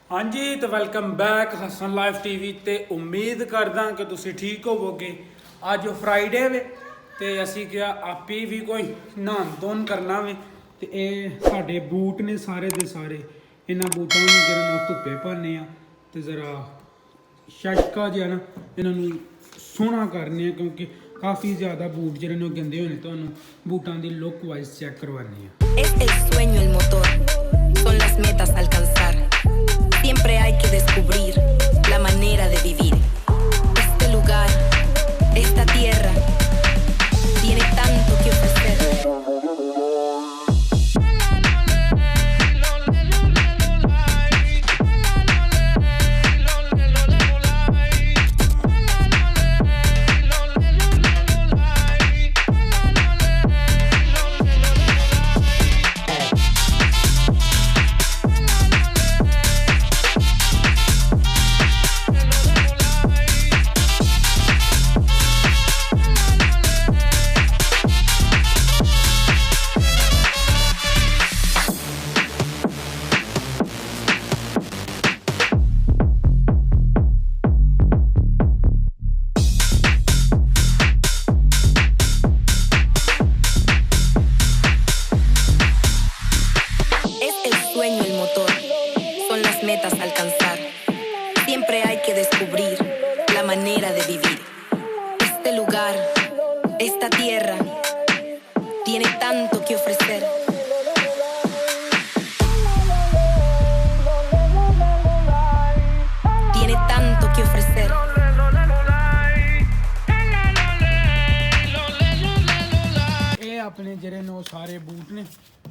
हाँ जी तो welcome back Hasan live TV ते उम्मीद करदा कि तुसी ठीक होवोगे। अज फ्राइडे वे ते असी क्या आपी भी कोई नहान धोन करना वे ते साढ़े बूट ने सारे दे सारे इन्हां बूटां नूं जिहड़ा धुप्पे पाने आ ते जरा शटका जिहा ना इन्हां सोहना करने क्योंकि काफ़ी ज़्यादा बूट जिहड़े गंदे होने तुहानूं बूटां दी लुक वाइज चेक करवाने आ। Es el sueño el motor, son las metas a alcanzar. Siempre hay que descubrir la manera de vivir. Este lugar, esta tierra, tiene tanto que ofrecer. Sueño el motor, son las metas a alcanzar. Siempre hay que descubrir la manera de vivir. Este lugar, esta tierra, tiene tanto que ofrecer. Tiene tanto que ofrecer. अपने ਜਿਹੜੇ ਨੇ ਸਾਰੇ boot ਨੇ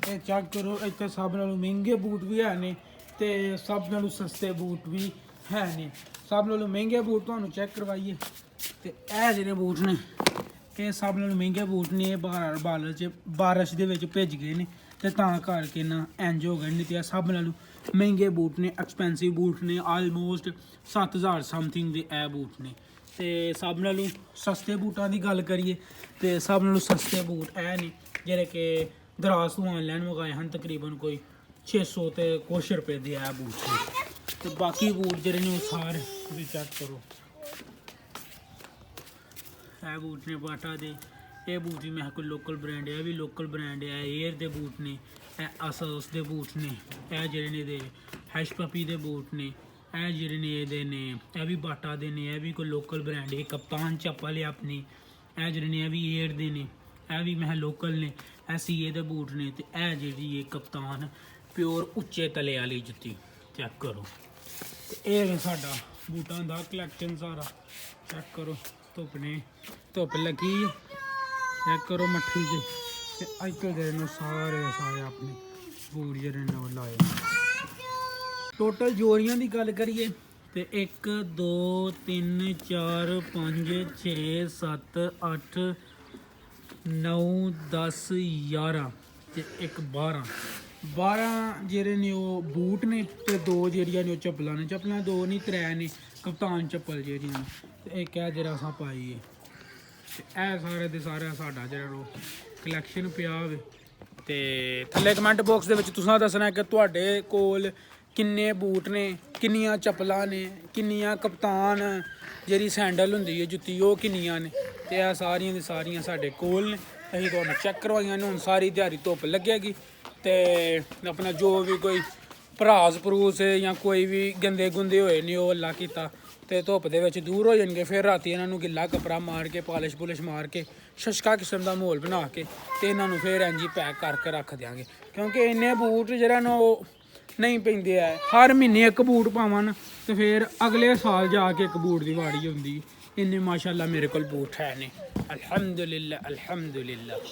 ਇਹ check ਕਰੋ। ਇੱਥੇ ਸਭ ਨਾਲੋਂ ਮਹਿੰਗੇ ਬੂਟ ਵੀ ਹੈ ਨੇ ਤੇ ਸਭ ਨਾਲੋਂ ਸਸਤੇ ਬੂਟ ਵੀ ਹੈ ਨੇ। ਸਭ ਨਾਲੋਂ ਮਹਿੰਗੇ ਬੂਟ ਤੁਹਾਨੂੰ ਚੈੱਕ ਕਰਵਾਈਏ ਤੇ ਇਹ ਜਿਹੜੇ ਬੂਟ ਨੇ ਇਹ ਸਭ ਨਾਲੋਂ ਮਹਿੰਗੇ ਬੂਟ ਨੇ। ਇਹ ਬਾਰਿਸ਼ ਦੇ ਵਿੱਚ ਭਿੱਜ ਗਏ ਨੇ ਤੇ ਤਾਂ ਕਰਕੇ ਨਾ ਇੰਜ ਹੋ ਗਏ ਨੇ ਤੇ ਇਹ ਸਭ ਨਾਲੋਂ ਮਹਿੰਗੇ ਬੂਟ ਨੇ, ਐਕਸਪੈਂਸਿਵ ਬੂਟ ਨੇ। ਆਲਮੋਸਟ 7000 ਸਮਥਿੰਗ ਦੇ ਇਹ ਬੂਟ ਨੇ। ਤੇ ਸਭ ਨਾਲੋਂ ਸਸਤੇ ਬੂਟਾਂ ਦੀ ਗੱਲ ਕਰੀਏ ਤੇ ਸਭ ਨਾਲੋਂ ਸਸਤੇ ਬੂਟ ਇਹ ਨੇ ਜਿਹੜੇ ਕਿ ਦਰਾਜ਼ ਤੋਂ ਆਨਲਾਈਨ ਮੰਗਾਏ ਹਨ। ਤਕਰੀਬਨ ਕੋਈ 600 ਤੇ ਕੁਛ ਰੁਪਏ ਦੇ ਇਹ ਬੂਟ ਨੇ। ਤੇ ਬਾਕੀ ਬੂਟ ਜਿਹੜੇ ਨੇ ਉਹ ਸਾਰੇ ਵੀ ਚੈੱਕ ਕਰੋ। ਇਹ ਬੂਟ ਨੇ ਬਾਟਾ ਦੇ। ਇਹ ਬੂਟ ਵੀ ਮੈਂ ਕੋਈ ਲੋਕਲ ਬ੍ਰਾਂਡ ਹੈ, ਇਹ ਵੀ ਲੋਕਲ ਬ੍ਰਾਂਡ ਹੈ। ਏਅਰ ਦੇ ਬੂਟ ਨੇ, ਇਹ ਅਸੋਸ ਦੇ ਬੂਟ ਨੇ। ਇਹ ਜਿਹੜੇ ਨੇ ਦੇ ਹੈਸ਼ ਪਪੀ ਦੇ ਬੂਟ ਨੇ। ਇਹ ਜਿਹੜੇ ਨੇ ਇਹਦੇ ਨੇ ਇਹ ਵੀ ਬਾਟਾ ਦੇ ਨੇ। ਇਹ ਵੀ ਕੋਈ ਲੋਕਲ ਬ੍ਰਾਂਡ ਹੈ। ਕਪਤਾਨ ਚੱਪਲ ਹੈ ਆਪਣੀ। ਇਹ ਜਿਹੜੇ ਨੇ ਇਹ ਵੀ ਏਅਰ ਦੇ ਨੇ। ਇਹ ਵੀ ਮੈਂ ਲੋਕਲ ਨੇ। ਇਹ ਸੀਏ ਦੇ ਬੂਟ ਨੇ। ਤੇ ਇਹ ਜਿਹੜੀ ਇਹ ਕਪਤਾਨ ਪਿਓਰ ਉੱਚੇ ਤਲੇ ਵਾਲੀ ਜੁੱਤੀ ਚੈੱਕ ਕਰੋ। ਤੇ ਇਹ ਵੀ ਸਾਡਾ ਬੂਟਾਂ ਦਾ ਕਲੈਕਸ਼ਨ ਸਾਰਾ ਚੈੱਕ ਕਰੋ। ਧੁੱਪ ਲੱਗੀ ਚੈੱਕ ਕਰੋ ਮੱਠੀ 'ਚ। ਤੇ ਅੱਜ ਕੱਲ੍ਹ ਜਿਹੜੇ ਨੇ ਸਾਰੇ ਆਪਣੇ ਬੂਟ ਜਿਹੜੇ ਨੇ ਉਹ ਲਾਏ। ਟੋਟਲ ਜੋੜੀਆਂ ਦੀ ਗੱਲ ਕਰੀਏ ਤੇ 1 2 3 4 5 6 7 8 9 10 11 ਤੇ 1 12 ਜਿਹੜੇ ਨੇ ਉਹ ਬੂਟ ਨੇ ਤੇ 2 ਜਿਹੜੀਆਂ ਨੇ ਉਹ ਚੱਪਲਾਂ ਨੇ। ਚੱਪਲਾਂ 2 ਨਹੀਂ 3 ਨੇ। ਕਪਤਾਨ ਚੱਪਲ ਜਿਹੜੀਆਂ ਤੇ ਇੱਕ ਇਹ ਜਿਹੜਾ ਅਸਾਂ ਪਾਈ ਹੈ ਤੇ ਇਹ ਸਾਰੇ ਦੇ ਸਾਰਾ ਸਾਡਾ ਜਿਹੜਾ ਉਹ ਕਲੈਕਸ਼ਨ ਪਿਆ ਹੋਵੇ। ਤੇ ਥੱਲੇ ਕਮੈਂਟ ਬਾਕਸ ਦੇ ਵਿੱਚ ਤੁਸੀਂ ਦੱਸਣਾ ਕਿ ਤੁਹਾਡੇ ਕੋਲ ਕਿੰਨੇ ਬੂਟ ਨੇ, ਕਿੰਨੀਆਂ ਚੱਪਲਾਂ ਨੇ, ਕਿੰਨੀਆਂ ਕਪਤਾਨ ਜਿਹੜੀ ਸੈਂਡਲ ਹੁੰਦੀ ਹੈ ਜੁੱਤੀ ਉਹ ਕਿੰਨੀਆਂ ਨੇ। ਤੇ ਇਹ ਸਾਰੀਆਂ ਦੀ ਸਾਰੀਆਂ ਸਾਡੇ ਕੋਲ ਨੇ। ਅਸੀਂ ਤੁਹਾਨੂੰ ਚੈੱਕ ਕਰਵਾਈਆਂ ਨੇ। ਹੁਣ ਸਾਰੀ ਦਿਹਾੜੀ ਧੁੱਪ ਲੱਗੇਗੀ ਤੇ ਆਪਣਾ ਜੋ ਵੀ ਕੋਈ ਭਰਾਸ ਭਰੂਸ ਜਾਂ ਕੋਈ ਵੀ ਗੰਦੇ ਗੁੰਦੇ ਹੋਏ ਨੇ ਉਹ ਅੱਲਾ ਕੀਤਾ ਤੇ ਧੁੱਪ ਦੇ ਵਿੱਚ ਦੂਰ ਹੋ ਜਾਣਗੇ। ਫਿਰ ਰਾਤੀ ਇਹਨਾਂ ਨੂੰ ਗਿੱਲਾ ਕੱਪੜਾ ਮਾਰ ਕੇ ਪਾਲਿਸ਼ ਪੁਲਿਸ਼ ਮਾਰ ਕੇ ਸ਼ਸ਼ਕਾ ਕਿਸਮ ਦਾ ਮਾਹੌਲ ਬਣਾ ਕੇ ਤੇ ਇਹਨਾਂ ਨੂੰ ਫਿਰ ਇੰਝ ਹੀ ਪੈਕ ਕਰਕੇ ਰੱਖ ਦਿਆਂਗੇ। ਕਿਉਂਕਿ ਇੰਨੇ ਬੂਟ ਜਿਹੜਾ ਨਾ ਉਹ ਨਹੀਂ ਪੈਂਦੇ ਆ। ਹਰ ਮਹੀਨੇ ਇੱਕ ਬੂਟ ਪਾਵਣ ਤੇ ਫਿਰ ਅਗਲੇ ਸਾਲ ਜਾ ਕੇ ਇੱਕ ਬੂਟ ਦੀ ਵਾੜੀ ਹੁੰਦੀ। ਇੰਨੇ ਮਾਸ਼ਾਅੱਲਾ ਮੇਰੇ ਕੋਲ ਬੂਟ ਹੈ ਨੇ ਅਲਹਮਦੁਲਿਲਾ।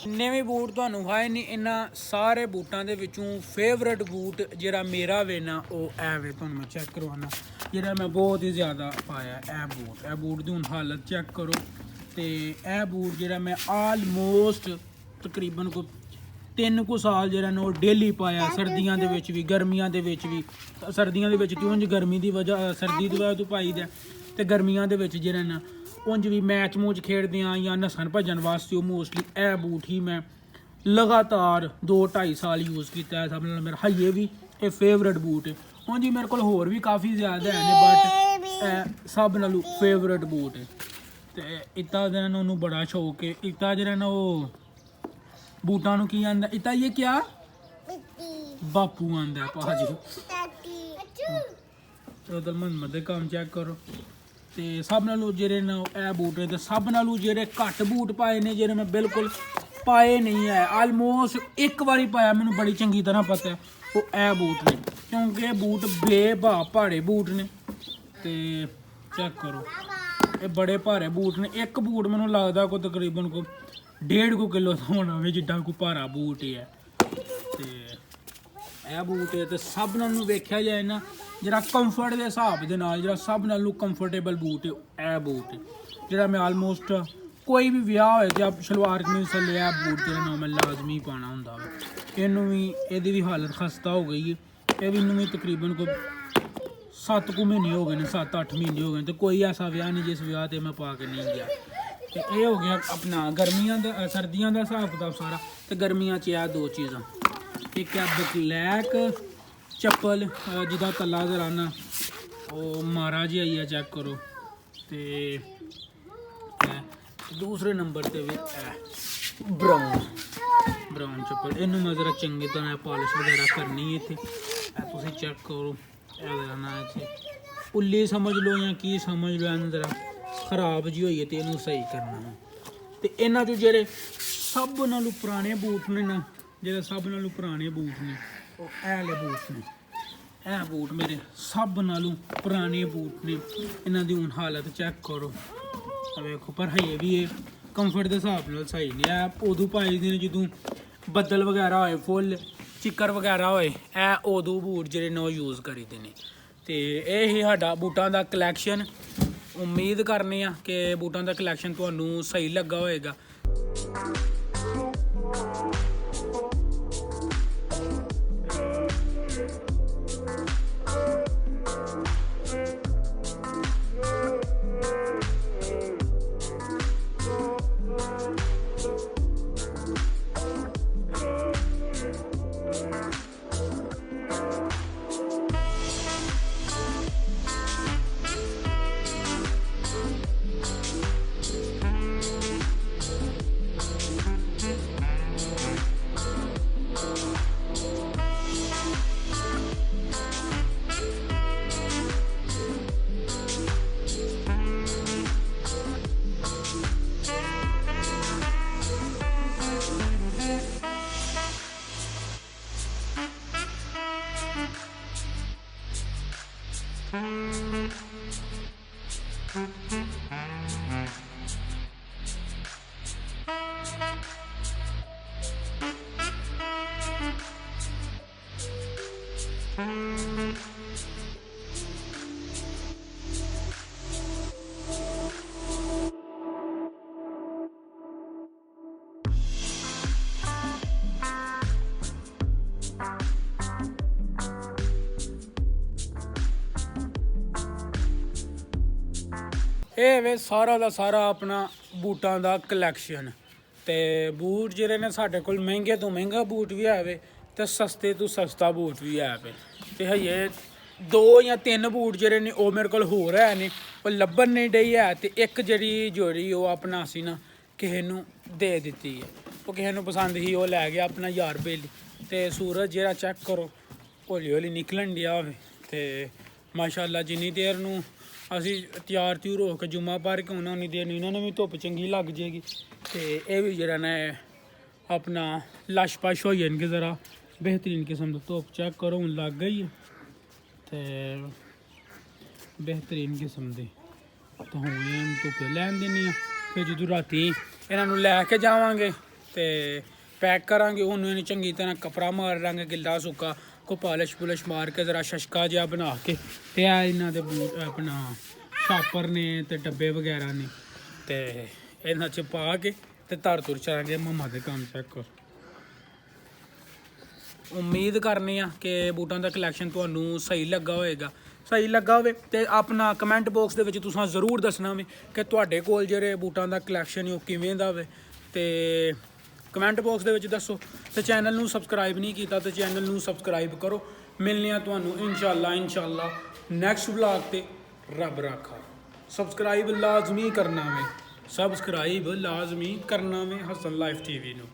ਇੰਨੇ ਵੀ ਬੂਟ ਤੁਹਾਨੂੰ ਵਾਏ ਨਹੀਂ। ਇਹਨਾਂ ਸਾਰੇ ਬੂਟਾਂ ਦੇ ਵਿੱਚੋਂ ਫੇਵਰਟ ਬੂਟ ਜਿਹੜਾ ਮੇਰਾ ਵੇ ਨਾ ਉਹ ਐ ਵੇ। ਤੁਹਾਨੂੰ ਮੈਂ ਚੈੱਕ ਕਰਵਾਉਣਾ ਜਿਹੜਾ ਮੈਂ ਬਹੁਤ ਹੀ ਜ਼ਿਆਦਾ ਪਾਇਆ ਇਹ ਬੂਟ ਦੀ ਹੁਣ ਹਾਲਤ ਚੈੱਕ ਕਰੋ। ਤੇ ਇਹ ਬੂਟ ਜਿਹੜਾ ਮੈਂ ਆਲਮੋਸਟ ਤਕਰੀਬਨ ਕੋਈ 3 ਕੁ ਸਾਲ ਜਿਹੜਾ ਨਾ ਉਹ ਡੇਲੀ ਪਾਇਆ। ਸਰਦੀਆਂ ਦੇ ਵਿੱਚ ਵੀ ਗਰਮੀਆਂ ਦੇ ਵਿੱਚ ਵੀ। ਸਰਦੀਆਂ ਦੇ ਵਿੱਚ ਤੇ ਉਂਝ ਗਰਮੀ ਦੀ ਵਜ੍ਹਾ ਸਰਦੀ ਦੀ ਵਜ੍ਹਾ ਤੋਂ ਪਾਈਦਾ ਤੇ ਗਰਮੀਆਂ ਦੇ ਵਿੱਚ ਜਿਹੜਾ ਨਾ ਉਂਝ ਵੀ ਮੈਚ ਮੂਚ ਖੇਡਦੇ ਹਾਂ ਜਾਂ ਨਸਣ ਭੱਜਣ ਵਾਸਤੇ ਉਹ ਮੋਸਟਲੀ ਇਹ ਬੂਟ ਹੀ ਮੈਂ लगातार 2-2.5 साल यूज़ किया है। सब मेरा हाइए भी ये फेवरेट बूट है हाँ जी मेरे को होर भी काफ़ी ज़्यादा है बट सब नालों फेवरेट बूट है। तो इतना जरा ना उन्होंने बड़ा शौक है। इतना जरा ना वो बूटा की आंदा इतना ये क्या बापू आंदा भाजी उधर मन दे काम चेक करो। तो सब नालों जेरे ना ए बूट है। तो सब नालों जेरे घट बूट पाए ने जेरे मैं बिल्कुल पाए नहीं है। आलमोस्ट एक बारी पाया मैंने बड़ी चंगी तरह पता है वो ए बूट ने क्योंकि बूट बेभा भाड़े बूट ने। तो चेक करो ये बड़े भारे बूट ने। एक बूट मैंने लगता को तकरीबन को 1.5 किलो होना है जिड्डा को भारा बूट ही है। तो यह बूट है तो सब नालों वेख्या जाए ना जरा कंफर्ट के हिसाब के नाल जरा सब नालों कंफर्टेबल बूट है यह बूट है जरा मैं आलमोस्ट कोई भी विआह होए तो आप शलवार कमीज थल्ले यह बूट जरा ना मैं लाजमी पाना होंदा वा। इनू भी यदी भी हालत खस्ता हो गई है। ये भी इनू भी तकरीबन को 7 महीने हो गए ने 7-8 महीने हो गए। तो कोई ऐसा विआह नहीं जिस विआह ते मैं पा के नहीं गया। तो ये हो गया अपना गर्मियां दा सर्दियां दा हिसाब किताब सारा। तो गर्मियां च यह 2 चीज़ां एक है ब्लैक चप्पल जिदा तला जरा ना वो मारा जी आई है चेक करो। तो दूसरे नंबर पर भी है ब्राउन चप्पल। इनू मैं जरा चंगी तरह पॉलिश वगैरह करनी है। इतने तुम चेक करो जरा ना इतने उल्ली समझ लो या की समझ लो इन जरा खराब जी हुई है तो इनू सही करना है। तो इन्हों चो जेरे सब नालों पुराने बूट ने ना जेरे सब नालों पुराने बूट ने वो ऐले बूट ने। ए बूट मेरे सब नालों पुराने बूट ने। इन्हों की हूँ हालत चेक करो वेखो पर है भी ये कंफर्ट के हिसाब न सही नहीं है। उदू पाई दी जो बदल वगैरह होए फुल चिक्कर वगैरह होए ए उदू बूट जेह्ड़े ने यूज़ करी दे ने। तो यह ही साडा बूटां दा कलैक्शन। उम्मीद करने कि बूटां दा कलैक्शन तुहानू सही लगा होएगा। ਇਹ ਵੇ ਸਾਰਾ ਦਾ ਸਾਰਾ ਆਪਣਾ ਬੂਟਾਂ ਦਾ ਕਲੈਕਸ਼ਨ। ਤੇ ਬੂਟ ਜਿਹੜੇ ਨੇ ਸਾਡੇ ਕੋਲ ਮਹਿੰਗੇ ਤੋਂ ਮਹਿੰਗਾ ਬੂਟ ਵੀ ਹੈ ਵੇ ਤੇ ਸਸਤੇ ਤੋਂ ਸਸਤਾ ਬੂਟ ਵੀ ਹੈ ਵੇ। ਤੇ ਹਜੇ 2 ਜਾਂ 3 ਬੂਟ ਜਿਹੜੇ ਨੇ ਉਹ ਮੇਰੇ ਕੋਲ ਹੋਰ ਹੈ ਨੇ ਉਹ ਲੱਭਣ ਨਹੀਂ ਡਈ ਹੈ। ਤੇ ਇੱਕ ਜਿਹੜੀ ਜੋੜੀ ਉਹ ਆਪਣਾ ਸੀ ਨਾ ਕਿਸੇ ਨੂੰ ਦੇ ਦਿੱਤੀ ਹੈ। ਉਹ ਕਿਸੇ ਨੂੰ ਪਸੰਦ ਸੀ ਉਹ ਲੈ ਗਿਆ ਆਪਣਾ ਯਾਰ ਬੇਲੀ। ਤੇ ਸੂਰਜ ਜਿਹੜਾ ਚੈੱਕ ਕਰੋ ਹੌਲੀ ਹੌਲੀ ਨਿਕਲਣ ਡਿਆ ਹੋਵੇ। ਤੇ ਮਾਸ਼ਾਅੱਲਾ ਜਿੰਨੀ ਦੇਰ ਨੂੰ ਅਸੀਂ ਤਿਆਰ ਤਿਉਰ ਹੋ ਕੇ ਜੁਮਾ ਪਾਰ ਕੇ ਆਉਣਾ ਉਨੀ ਦੇਰ ਨੂੰ ਇਹਨਾਂ ਨੂੰ ਵੀ ਧੁੱਪ ਚੰਗੀ ਲੱਗ ਜਾਏਗੀ। ਤੇ ਇਹ ਵੀ ਜਿਹੜਾ ਨਾ ਆਪਣਾ ਲਸ਼ ਪਸ਼ ਹੋ ਜਾਣਗੇ ਜ਼ਰਾ बेहतरीन किस्म का। धुप चेक करो हूँ लग गई है तो बेहतरीन किस्म के। तो हूँ धुप्पे लैन देनी फिर जो राती इन्हों लैके जावांगे तो पैक करांगे। हूँ इन्हें चंगी तरह कपड़ा मार लांगे गिला सुक्का को पॉलिश पुलिश मार के जरा शशका जहा बना के ते इन्हों के बूट अपना छापर ने तो डब्बे वगैरह ने तो इन्हों च पा के तो तर तुर चलांगे मम्मा के काम। चेक करो उम्मीद करने कि बूटां दा कलैक्शन तुहानू सही लगा होएगा। सही लगा होवे ते अपना कमेंट बॉक्स दे विच तुसां जरूर दसना वे कि तुहाडे कोल जेह्ड़े बूटां दा कलैक्शन ओह किवें दा वे। ते कमेंट बॉक्स दे विच दस्सो। ते चैनल नू सबसक्राइब नहीं कीता तो चैनल नू सबसक्राइब करो ਮਿਲਨੇ ਆ ਤੁਹਾਨੂੰ ਇਨਸ਼ਾਅੱਲਾ ਨੈਕਸਟ ਵਲੌਗ ਤੇ। ਰੱਬ ਰਾਖਾ। ਸਬਸਕ੍ਰਾਈਬ ਲਾਜ਼ਮੀ ਕਰਨਾ ਵੇ, ਸਬਸਕ੍ਰਾਈਬ ਲਾਜ਼ਮੀ ਕਰਨਾ ਵੇ ਹਸਨ ਲਾਈਫ TV ਨੂੰ।